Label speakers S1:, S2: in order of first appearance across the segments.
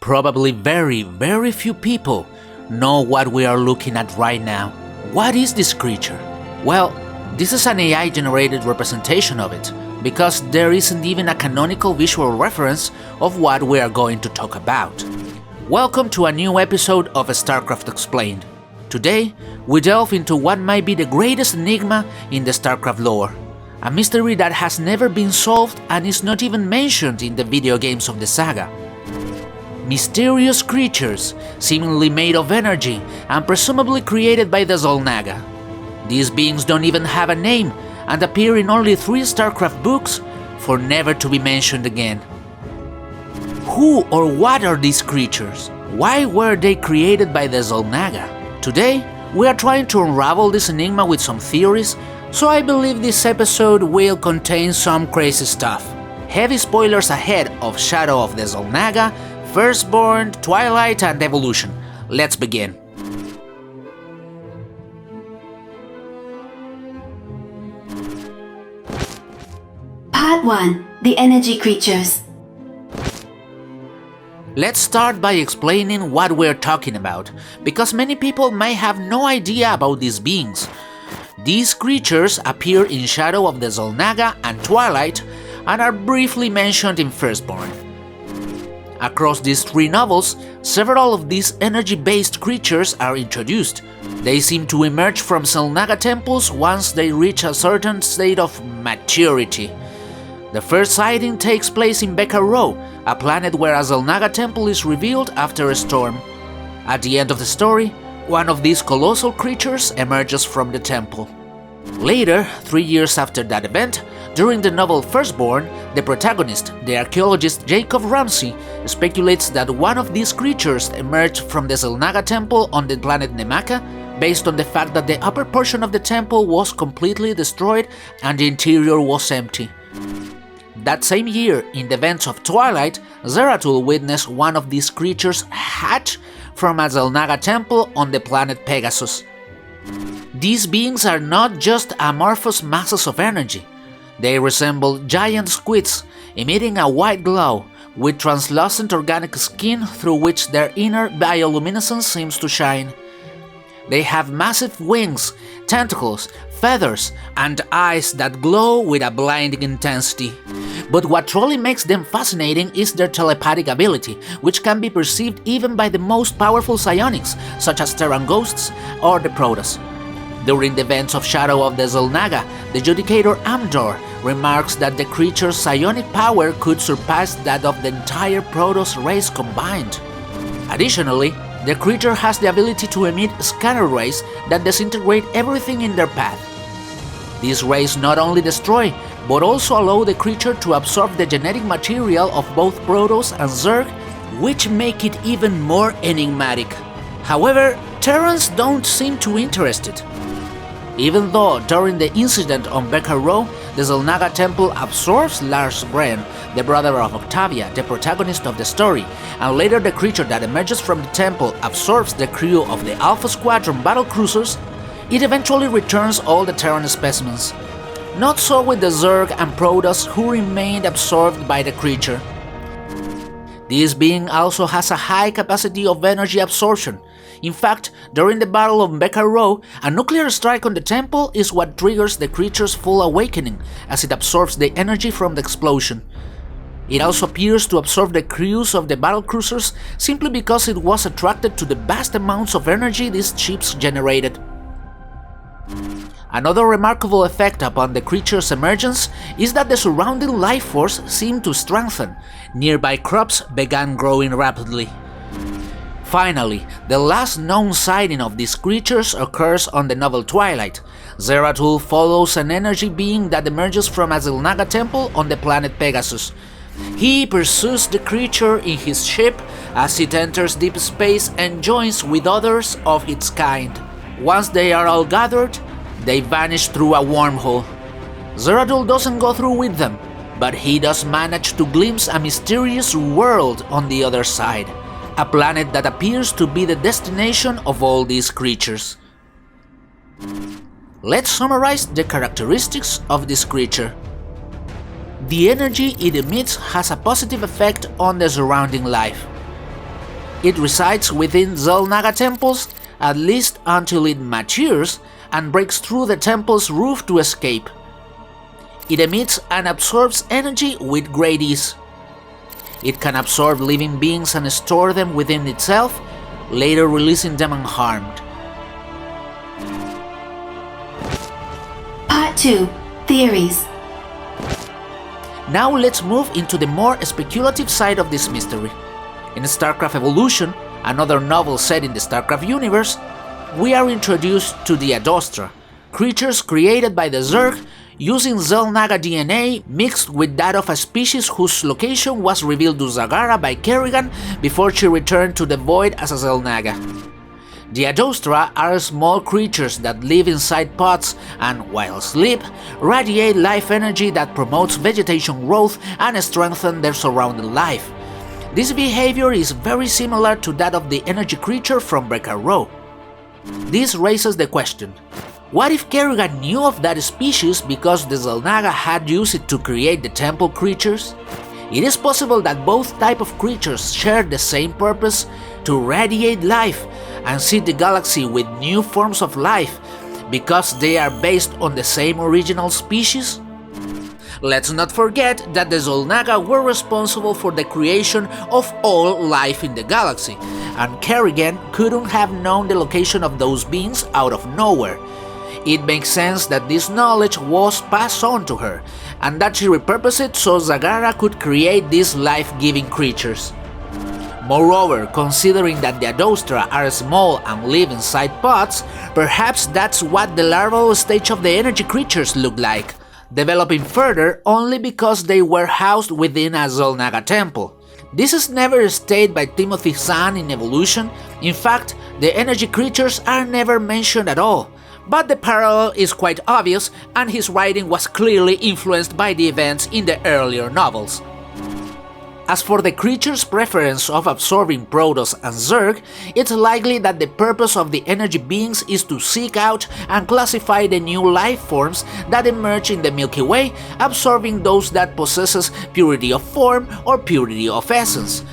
S1: Probably very few people know what we are looking at right now. What is this creature? Well, this is an AI-generated representation of it, because there isn't even a canonical visual reference of what we are going to talk about. Welcome to a new episode of StarCraft Explained. Today, we delve into what might be the greatest enigma in the StarCraft lore, a mystery that has never been solved and is not even mentioned in the video games of the saga. Mysterious creatures, seemingly made of energy and presumably created by the xel'naga. These beings don't even have a name and appear in only 3 StarCraft books for never to be mentioned again. Who or what are these creatures? Why were they created by the xel'naga? Today, we are trying to unravel this enigma with some theories, so I believe this episode will contain some crazy stuff. Heavy spoilers ahead of Shadow of the xel'naga, Firstborn, Twilight, and Evolution. Let's begin.
S2: Part 1. The Energy Creatures.
S1: Let's start by explaining what we're talking about, because many people may have no idea about these beings. These creatures appear in Shadow of the xel'naga and Twilight, and are briefly mentioned in Firstborn. Across these 3 novels, several of these energy-based creatures are introduced. They seem to emerge from xel'naga temples once they reach a certain state of maturity. The first sighting takes place in Beka Rho, a planet where a xel'naga temple is revealed after a storm. At the end of the story, one of these colossal creatures emerges from the temple. Later, 3 years after that event, during the novel Firstborn, the protagonist, the archaeologist Jacob Ramsey, speculates that one of these creatures emerged from the xel'naga temple on the planet Nemaka, based on the fact that the upper portion of the temple was completely destroyed and the interior was empty. That same year, in the events of Twilight, Zeratul witnessed one of these creatures hatch from a xel'naga temple on the planet Pegasus. These beings are not just amorphous masses of energy. They resemble giant squids, emitting a white glow, with translucent organic skin through which their inner bioluminescence seems to shine. They have massive wings, tentacles, feathers, and eyes that glow with a blinding intensity. But what truly makes them fascinating is their telepathic ability, which can be perceived even by the most powerful psionics, such as Terran Ghosts or the Protoss. During the events of Shadow of the xel'naga, the Judicator Amdor remarks that the creature's psionic power could surpass that of the entire Protoss race combined. Additionally, the creature has the ability to emit scanner rays that disintegrate everything in their path. These rays not only destroy, but also allow the creature to absorb the genetic material of both Protoss and Zerg, which make it even more enigmatic. However, Terrans don't seem too interested. Even though during the incident on Beka Rho, the xel'naga temple absorbs Lars Bren, the brother of Octavia, the protagonist of the story, and later the creature that emerges from the temple absorbs the crew of the Alpha Squadron battlecruisers, it eventually returns all the Terran specimens. Not so with the Zerg and Protoss, who remained absorbed by the creature. This being also has a high capacity of energy absorption. In fact, during the Battle of Beka Rho, a nuclear strike on the temple is what triggers the creature's full awakening, as it absorbs the energy from the explosion. It also appears to absorb the crews of the battlecruisers simply because it was attracted to the vast amounts of energy these ships generated. Another remarkable effect upon the creature's emergence is that the surrounding life force seemed to strengthen. Nearby crops began growing rapidly. Finally, the last known sighting of these creatures occurs on the novel Twilight. Zeratul follows an energy being that emerges from a xel'naga temple on the planet Pegasus. He pursues the creature in his ship as it enters deep space and joins with others of its kind. Once they are all gathered, they vanish through a wormhole. Zeratul doesn't go through with them, but he does manage to glimpse a mysterious world on the other side. A planet that appears to be the destination of all these creatures. Let's summarize the characteristics of this creature. The energy it emits has a positive effect on the surrounding life. It resides within xel'naga temples, at least until it matures and breaks through the temple's roof to escape. It emits and absorbs energy with great ease. It can absorb living beings and store them within itself, later releasing them unharmed.
S2: Part 2. Theories.
S1: Now let's move into the more speculative side of this mystery. In StarCraft Evolution, another novel set in the StarCraft universe, we are introduced to the Adostra, creatures created by the Zerg using xel'naga DNA mixed with that of a species whose location was revealed to Zagara by Kerrigan before she returned to the Void as a xel'naga. The Adostra are small creatures that live inside pots and, while asleep, radiate life energy that promotes vegetation growth and strengthens their surrounding life. This behavior is very similar to that of the energy creature from Breaker Row. This raises the question, what if Kerrigan knew of that species because the xel'naga had used it to create the temple creatures? It is possible that both types of creatures share the same purpose, to radiate life and seed the galaxy with new forms of life, because they are based on the same original species? Let's not forget that the xel'naga were responsible for the creation of all life in the galaxy, and Kerrigan couldn't have known the location of those beings out of nowhere. It makes sense that this knowledge was passed on to her, and that she repurposed it so Zagara could create these life-giving creatures. Moreover, considering that the Adostra are small and live inside pots, perhaps that's what the larval stage of the energy creatures look like, developing further only because they were housed within a xel'naga temple. This is never stated by Timothy Zahn in Evolution. In fact, the energy creatures are never mentioned at all. But the parallel is quite obvious, and his writing was clearly influenced by the events in the earlier novels. As for the creature's preference of absorbing Protoss and Zerg, it's likely that the purpose of the energy beings is to seek out and classify the new life forms that emerge in the Milky Way, absorbing those that possesses purity of form or purity of essence.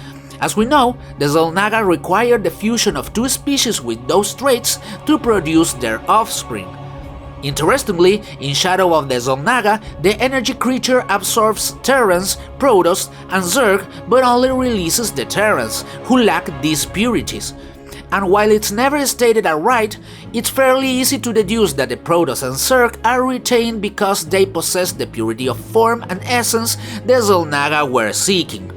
S1: As we know, the xel'naga require the fusion of two species with those traits to produce their offspring. Interestingly, in Shadow of the xel'naga, the energy creature absorbs Terrans, Protoss, and Zerg, but only releases the Terrans, who lack these purities. And while it's never stated outright, it's fairly easy to deduce that the Protoss and Zerg are retained because they possess the purity of form and essence the xel'naga were seeking.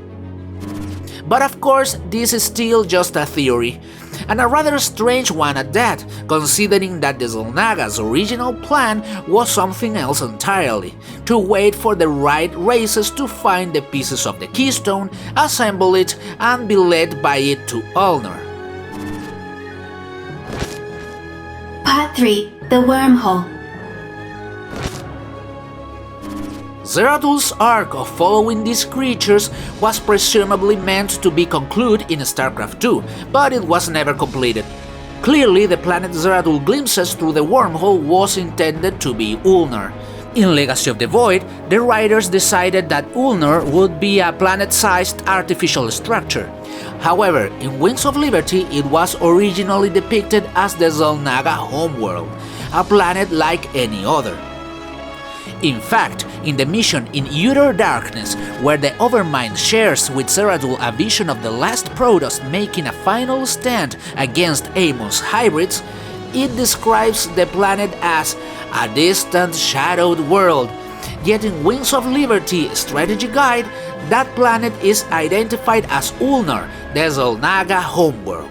S1: But of course, this is still just a theory, and a rather strange one at that, considering that the xel'naga's original plan was something else entirely, to wait for the right races to find the pieces of the keystone, assemble it, and be led by it to Ulnar.
S2: Part 3. The Wormhole.
S1: Zeradul's arc of following these creatures was presumably meant to be concluded in StarCraft 2, but it was never completed. Clearly, the planet Zeradul glimpses through the wormhole was intended to be Ulnar. In Legacy of the Void, the writers decided that Ulnar would be a planet-sized artificial structure. However, in Wings of Liberty, it was originally depicted as the xel'naga homeworld, a planet like any other. In fact, in the mission in Utter Darkness, where the Overmind shares with Zeradul a vision of the last Protoss making a final stand against Amon's hybrids, it describes the planet as a distant, shadowed world. Yet in Wings of Liberty Strategy Guide, that planet is identified as Ulnar, the xel'naga homeworld.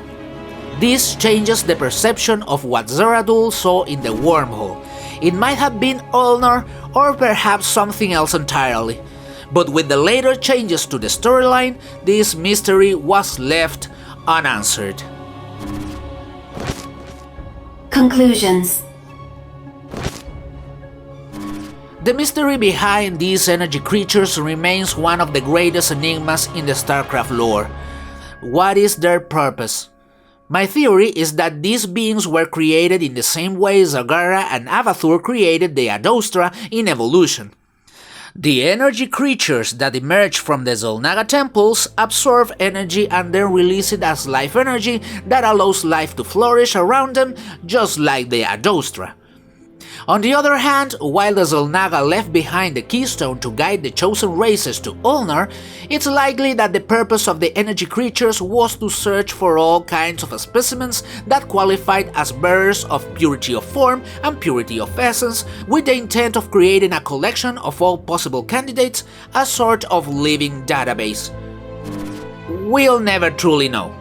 S1: This changes the perception of what Zeradul saw in the wormhole. It might have been Ulnar or perhaps something else entirely. But with the later changes to the storyline, this mystery was left unanswered.
S2: Conclusions.
S1: The mystery behind these energy creatures remains one of the greatest enigmas in the StarCraft lore. What is their purpose? My theory is that these beings were created in the same way Zagara and Avathur created the Adostra in Evolution. The energy creatures that emerge from the xel'naga temples absorb energy and then release it as life energy that allows life to flourish around them, just like the Adostra. On the other hand, while the xel'naga left behind the keystone to guide the chosen races to Ulnar, it's likely that the purpose of the energy creatures was to search for all kinds of specimens that qualified as bearers of purity of form and purity of essence, with the intent of creating a collection of all possible candidates, a sort of living database. We'll never truly know.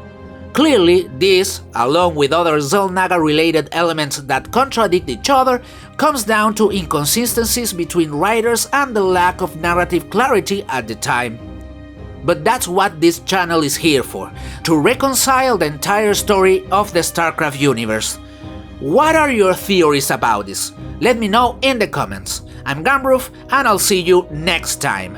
S1: Clearly, this, along with other xel'naga-related elements that contradict each other, comes down to inconsistencies between writers and the lack of narrative clarity at the time. But that's what this channel is here for, to reconcile the entire story of the StarCraft universe. What are your theories about this? Let me know in the comments. I'm Gambroof, and I'll see you next time.